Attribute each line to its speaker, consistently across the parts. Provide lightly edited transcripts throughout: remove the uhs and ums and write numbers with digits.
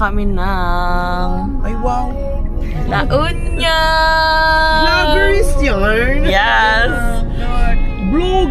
Speaker 1: kami ng...
Speaker 2: Ay, wow!
Speaker 1: La Union!
Speaker 2: Vloggers yarn!
Speaker 1: Yes!
Speaker 2: Vlog!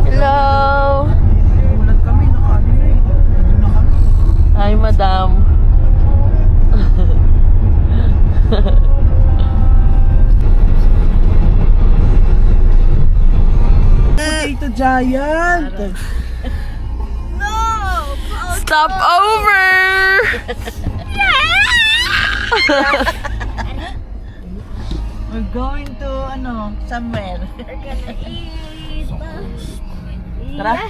Speaker 1: Hello!
Speaker 2: Ulan kami, nakaano na eh.
Speaker 1: Hi, madam.
Speaker 2: Potato Giant!
Speaker 3: No!
Speaker 1: Stop over!
Speaker 3: We're going to, somewhere. We're gonna eat.
Speaker 1: Tara.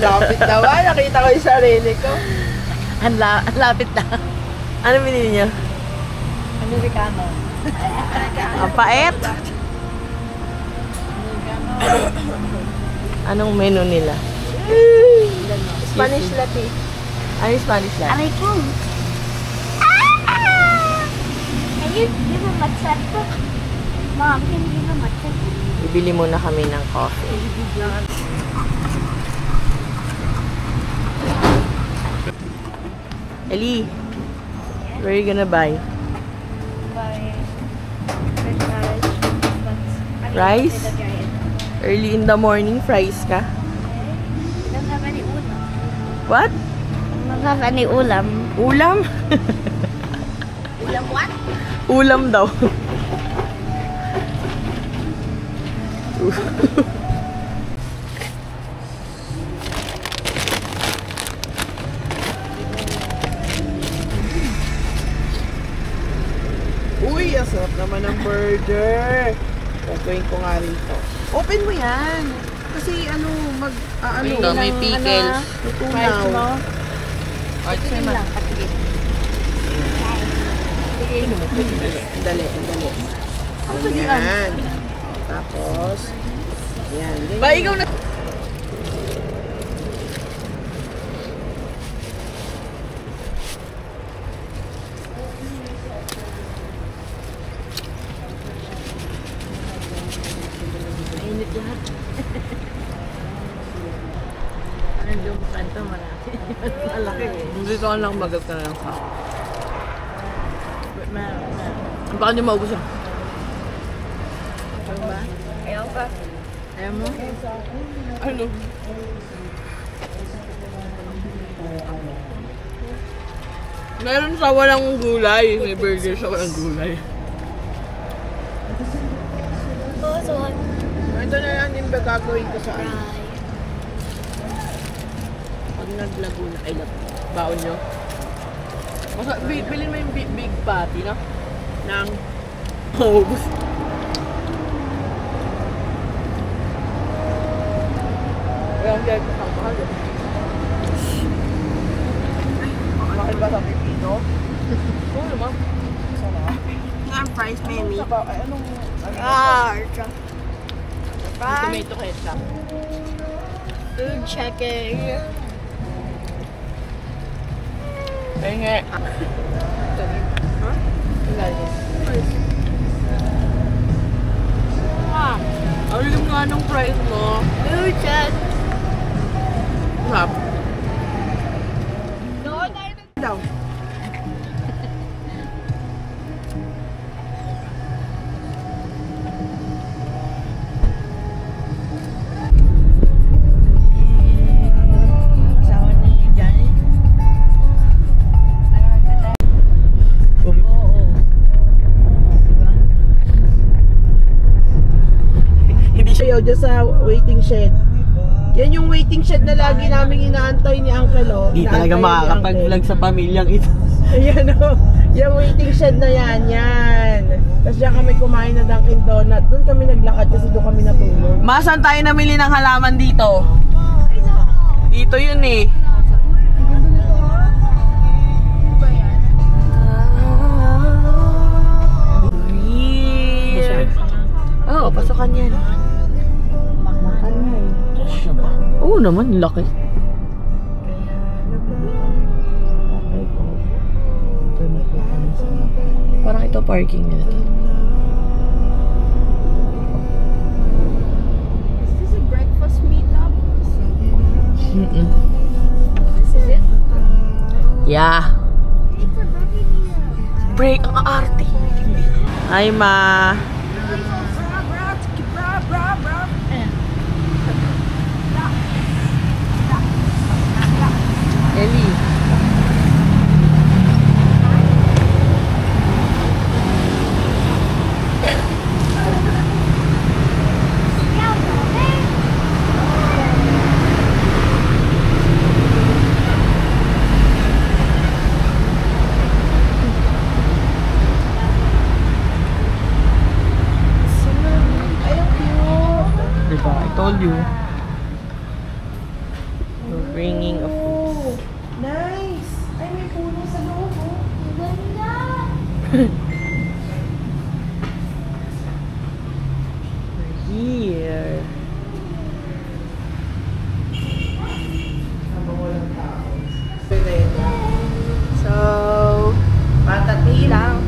Speaker 2: Lapit daw, nakita ko yung sarili ko.
Speaker 3: Ang lapit na.
Speaker 1: Ano binili niyo?
Speaker 3: Amerikano.
Speaker 1: Ang pait. Anong menu nila?
Speaker 3: Spanish latte.
Speaker 1: Ano yung Spanish latte?
Speaker 3: Aray ko. Can you give a matcha? Mom, can you give a matcha?
Speaker 1: Bibili muna kami ng coffee. Ellie, where are you gonna buy? Rice? Early in the morning, fries ka?
Speaker 3: Don't have any ulam.
Speaker 1: What?
Speaker 3: Don't have any ulam.
Speaker 1: Ulam?
Speaker 3: Ulam what?
Speaker 1: Ulam daw.
Speaker 2: Uy, asarap naman ng burger. Gagawin ko nga rito. Open mo yan. Kasi
Speaker 1: Ito, may pickles.
Speaker 2: tunaw.
Speaker 3: Patigil lang, patigil.
Speaker 2: Dali. Yan. Tapos, yan.
Speaker 1: Ba, ikaw na... Mainit lahat. Anong lumukan to, marami. Malaki eh.
Speaker 2: Hindi ko lang magat ka na lang sa.
Speaker 1: Baka niyo maubos yan.
Speaker 3: Ayaw ka.
Speaker 1: Ayaw mo?
Speaker 2: Ano?
Speaker 1: Meron sa walang gulay. May burger sa walang gulay.
Speaker 2: Ito na lang yung gagawin ko sa ano.
Speaker 1: Pag naglaguna, ay baon nyo. Bilhin mo yung big patty, no?
Speaker 2: Nang
Speaker 1: Maubos.
Speaker 2: Kaya ang gagawin ko mahal eh. Mahal ba sa pipino?
Speaker 1: Oo naman.
Speaker 2: Sarap.
Speaker 3: Ang fries, baby.
Speaker 2: Ay, anong...
Speaker 1: Tomato ketchup.
Speaker 3: Food checking.
Speaker 1: Penge. Alam nga nung price mo.
Speaker 3: Food check.
Speaker 1: Sarap.
Speaker 2: Daw.
Speaker 3: Asawa ni Johnny.
Speaker 1: Hindi siya.
Speaker 2: Ayaw dyan sa waiting shed. Yan yung waiting shed na lagi namin inaantay ni Uncle, oh.
Speaker 1: Hindi talaga
Speaker 2: Inaantay ni
Speaker 1: makakapag-vlog sa pamilyang ito.
Speaker 2: Uncle. Ayan, oh. Yung waiting shed na yan. Tapos diyan kami kumain na Dunkin Donut. Doon kami naglakad kasi doon kami natulog.
Speaker 1: Masan tayo namili ng halaman dito? Dito yun eh. Oo, pasukan yan. naman, laki. Parang ito parking nila.
Speaker 3: Is this a breakfast meetup? This is it?
Speaker 1: Yeah.
Speaker 3: It's a coffee meetup.
Speaker 1: Break ang aarte. Hi, ma. Ellie. Diba? I told you. We're bringing a food.
Speaker 2: Nice! Ay, may puno sa loob, oh.
Speaker 3: Ganda!
Speaker 1: We're here.
Speaker 2: Habang walang tao.
Speaker 1: So,
Speaker 2: Patati lang.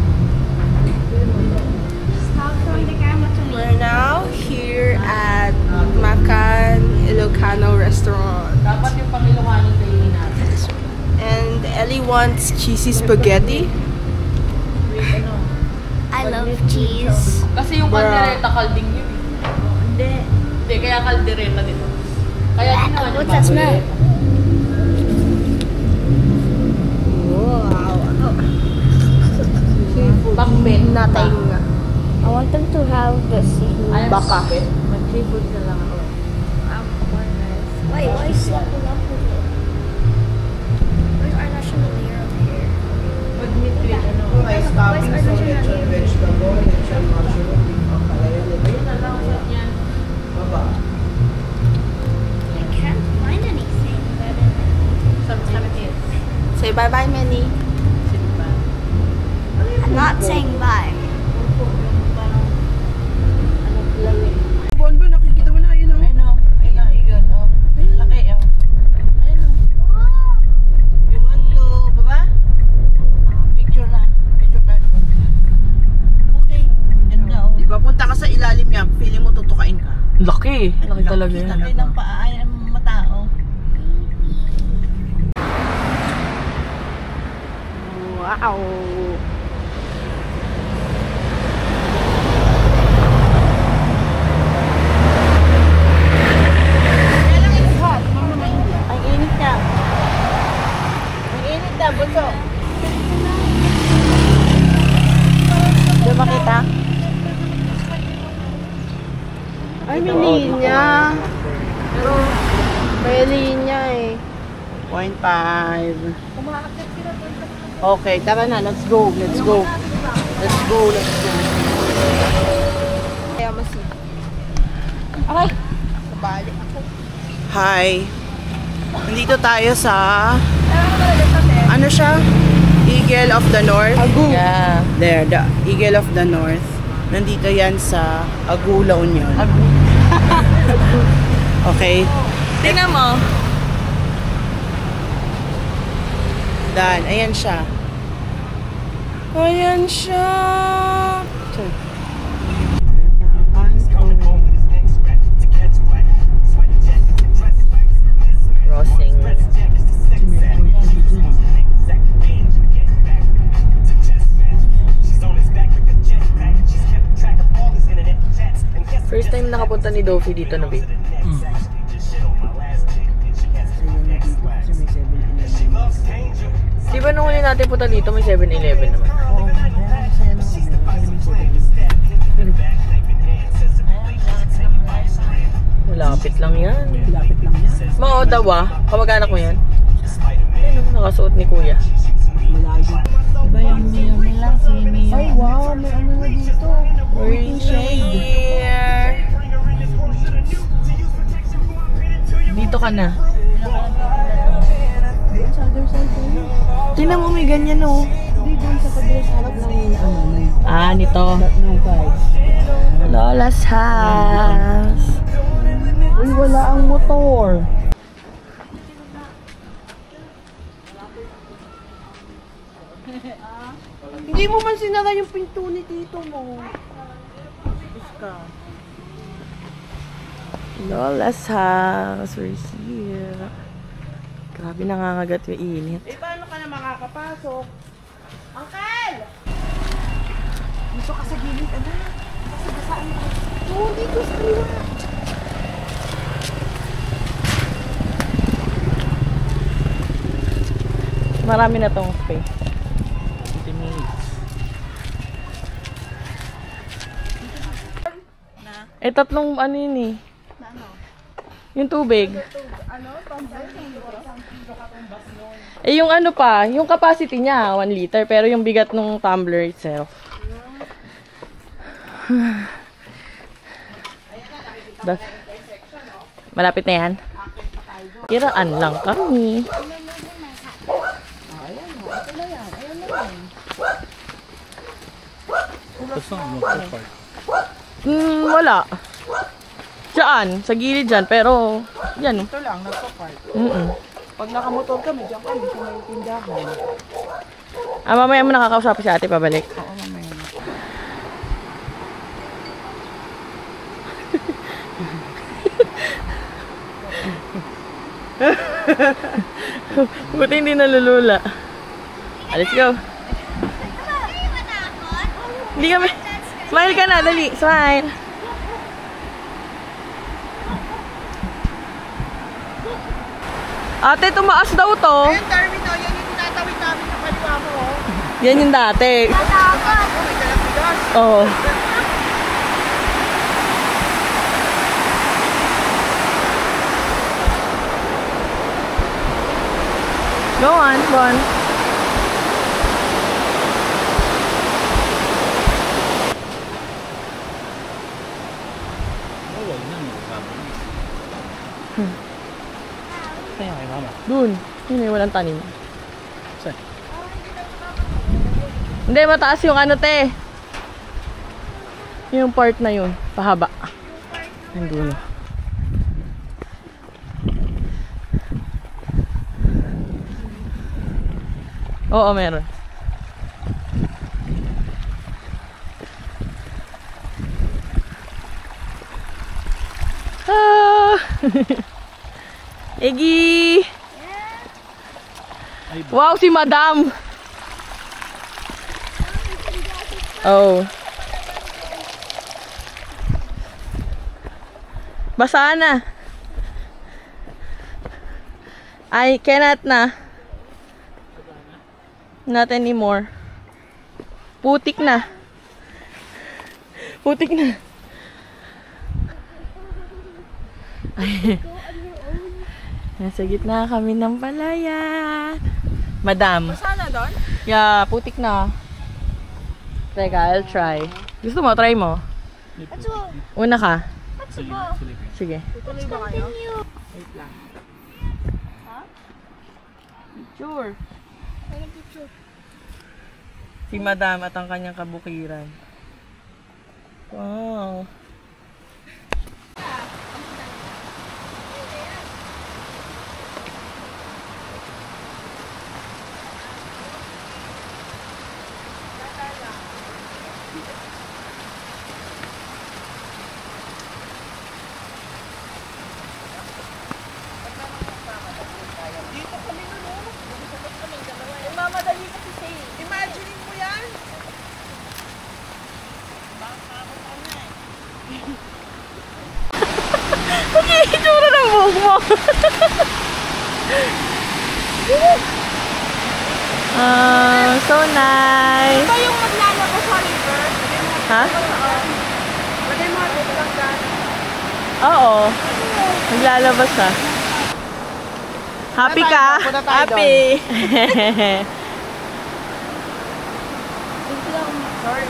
Speaker 3: Stop throwing the camera to me.
Speaker 1: we're now here at Makan Ilocano restaurant.
Speaker 2: Dapat yung Pang-Ilocano kainin natin.
Speaker 1: And Ellie wants cheesy spaghetti.
Speaker 3: I love cheese.
Speaker 4: Kasi yung kaldereta, kalding yun. Hindi, kaya kaldereta dito. Kaya ginawa niya
Speaker 3: What's that smell?
Speaker 4: Bakbet.
Speaker 1: Nothing.
Speaker 3: I want them to have the seafood.
Speaker 1: Baka.
Speaker 4: Mag-seafood na lang ako.
Speaker 3: Wait, why is slapping up with it? Where's our national layer over here?
Speaker 4: Mag-meat with ano.
Speaker 2: Rice toppings, so lechon vegetable, lechon mushroom, ang kalaya,
Speaker 4: Ayun na lang, sarap niyan.
Speaker 2: baba.
Speaker 3: I can't find anything better than
Speaker 4: Sarap is.
Speaker 1: Say bye-bye, Manny.
Speaker 3: I'm not saying bye.
Speaker 2: Bonbon, nakikita mo na, yun o.
Speaker 4: Ayun o. Ayun o, yun o. Laki o. Ayun o. You want to, baba? Picture na. Picture na. Okay. Ganda o.
Speaker 2: Diba, punta ka sa ilalim niya, feeling mo tutukain ka.
Speaker 1: Laki. Laki talaga yan.
Speaker 4: Laki ng paa ay matao.
Speaker 1: Wow.
Speaker 2: Ang init na. Ang init na, bunso.
Speaker 1: Di ba kita? Ay, may linya. May linya eh.
Speaker 2: 0.5. Okay, tara na, let's go, let's go. Let's go, let's go.
Speaker 1: Kaya masi.
Speaker 3: Okay.
Speaker 1: Sabali ako.
Speaker 2: Hi. Nandito tayo sa, ano siya? Eagle of the North.
Speaker 1: Yeah.
Speaker 2: There, the Eagle of the North. Nandito yan sa Agula Union. Okay?
Speaker 1: Tingnan mo.
Speaker 2: Dan, ayan siya.
Speaker 1: Ayan siya. Crossing. First time nakapunta ni Dofi dito na, babe. Di ba nung huli natin punta dito may 7-Eleven naman? Malapit lang yan.
Speaker 2: Lapit lang yan.
Speaker 1: Mga Odawa, kamag-anak mo yan? Ayun, nakasuot ni Kuya.
Speaker 2: Malayo.
Speaker 4: Diba yung Mio nila? Si Mio.
Speaker 2: Ay, wow, may ano na dito.
Speaker 1: We're here. Dito ka na.
Speaker 2: Sa other side tayo.
Speaker 1: Tingnan mo, may ganyan oh.
Speaker 2: Hindi, doon sa kabila sa harap ng ano.
Speaker 1: Ah, nito.
Speaker 2: No, guys.
Speaker 1: Lola's house.
Speaker 2: Uy, wala ang motor. Hindi mo man sinara yung pinto ni tito mo. Iska.
Speaker 1: Lola's house. We're here. Grabe, nangangagat yung init.
Speaker 2: Eh, paano ka na makakapasok? Uncle! Dito ka sa gilid, anak. Kasi basaan mo. Oo, dito sa kaliwa.
Speaker 1: Marami na tong space.
Speaker 5: 20 minutes.
Speaker 1: Eh, tatlong ano yun eh. Yung tubig. Eh, yung ano pa, yung capacity niya, 1 liter. Pero yung bigat ng tumbler itself. Malapit na yan. Kiraan lang kami.
Speaker 5: Tapos na, mag-park.
Speaker 1: Wala. Diyan, sa gilid dyan. Pero, yan.
Speaker 2: Ito lang, nagpa-park.
Speaker 1: Pag
Speaker 2: nakamotor kami, diyan kami sa may tindahan.
Speaker 1: mamaya mo nakakausap si ate pabalik.
Speaker 2: Oo, mamaya na.
Speaker 1: Buti hindi nalulula. Let's go. Hindi kami. Smile ka na, dali. Smile. Ate, tumaas daw to.
Speaker 2: Ayun, Darwin, yan yung tinatawid namin sa kaliwa mo.
Speaker 1: Yan yung dati.
Speaker 3: Natakot.
Speaker 2: Oh, may dalang bigas.
Speaker 1: Oo. Go on, go on.
Speaker 5: Oh, wag na, magkakabo na. Kaya kay mama.
Speaker 1: Dun. Yun eh, walang tanim.
Speaker 5: Saan?
Speaker 1: Hindi, mataas yung ano, te. Yung part na yun. Pahaba. Nandun. Oo, meron. Ah! Egi!
Speaker 5: Ay,
Speaker 1: Wow, si Madam! Oh. Basa na. I cannot na. Not anymore. Putik na. Putik na. Ay. Nasa gitna kami ng palayan. Madam.
Speaker 2: Sana doon?
Speaker 1: Yeah, putik na. Teka, I'll try. Gusto mo? Try mo?
Speaker 3: Let's go.
Speaker 1: Una ka.
Speaker 3: Let's go.
Speaker 1: Sige.
Speaker 2: Tutuloy ba kayo?
Speaker 3: Continue.
Speaker 2: Wait lang.
Speaker 1: Sure.
Speaker 3: Take a picture.
Speaker 1: Si Madam at ang kanyang kabukiran. Wow.
Speaker 2: Dito kami nun, oh. Mamadali kasi sa'yo. Imagine mo yan.
Speaker 1: Okay, itsura ng buhok mo. So nice.
Speaker 2: Ito yung maglalabas sa river.
Speaker 1: Ha?
Speaker 2: Lagay mo dito lang dyan.
Speaker 1: Oo. Maglalabas siya. Happy ka?
Speaker 2: Punta tayo
Speaker 1: Happy.
Speaker 2: Sorry.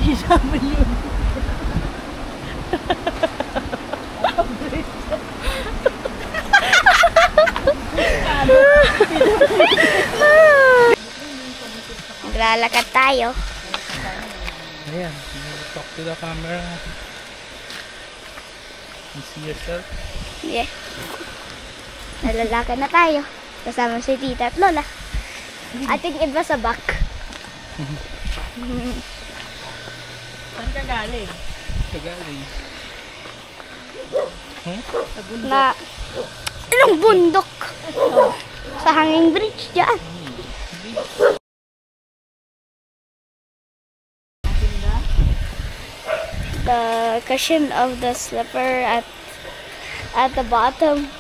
Speaker 1: Isama yun.
Speaker 3: Maglalakad tayo.
Speaker 5: Ayan, you talk to the camera. You see yourself?
Speaker 3: Yeah. Nalalakad na tayo. Kasama si tita at lola. Ating iba sa back.
Speaker 4: Saan ka galing?
Speaker 5: Kagaling.
Speaker 3: Na ilang bundok. Sa hanging bridge dyan. The cushion of the slipper at the bottom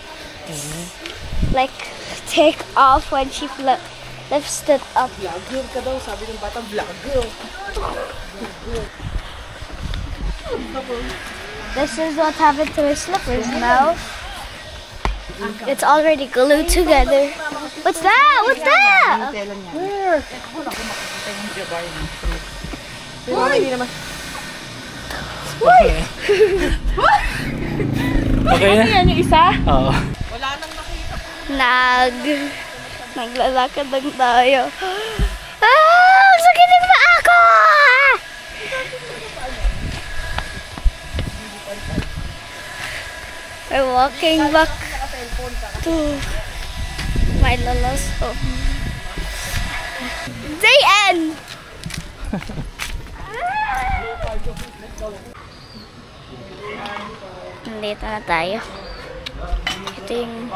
Speaker 3: like take off when she lifts it up.
Speaker 4: Vlogger ka daw, sabi ng batang vlogger.
Speaker 3: This is what happened to my slippers now. It's already glued together. What's that? What's that?
Speaker 4: Where? Pero hindi naman.
Speaker 5: Okay na?
Speaker 1: Yan yung isa?
Speaker 5: Oo.
Speaker 4: Wala nang nakita.
Speaker 3: Naglalakad lang tayo. Ah! Sakit na ba ako? We're walking back to my lola's home. The end! Nandito na tayo. Ito yung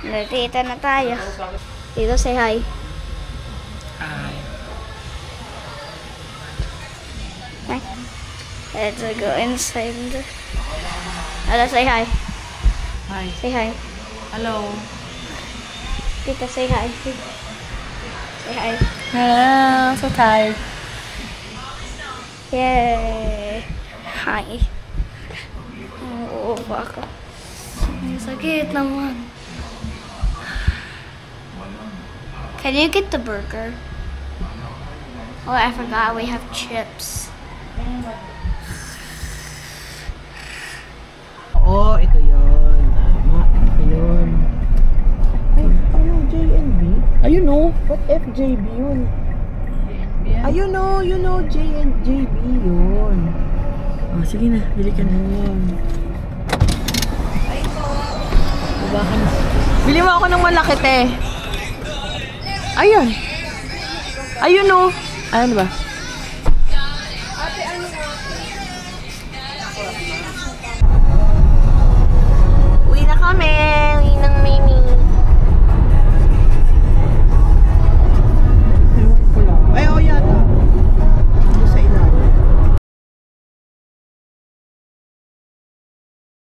Speaker 3: nandito na tayo. Dito, say hi.
Speaker 5: Hi.
Speaker 3: Hi. Let's go inside. Let's say hi.
Speaker 4: Hi.
Speaker 3: Say hi.
Speaker 4: Hello.
Speaker 3: Tita, say hi. Say hi.
Speaker 1: I'm so tired.
Speaker 3: Yay! Hi. Oo, baka. Ang sakit naman. Can you get the burger? Oh, I forgot we have chips.
Speaker 4: Oo, ito yun. Tama. Ayun. Ay, ano, JNB?
Speaker 1: Ayun no.
Speaker 4: What FJB yun? Ayun o, you know, JNJB yun.
Speaker 1: Oh, sige na, bili ka na. Bili mo ako ng malaki, te. Ayun. Ayun no. Ayun ba?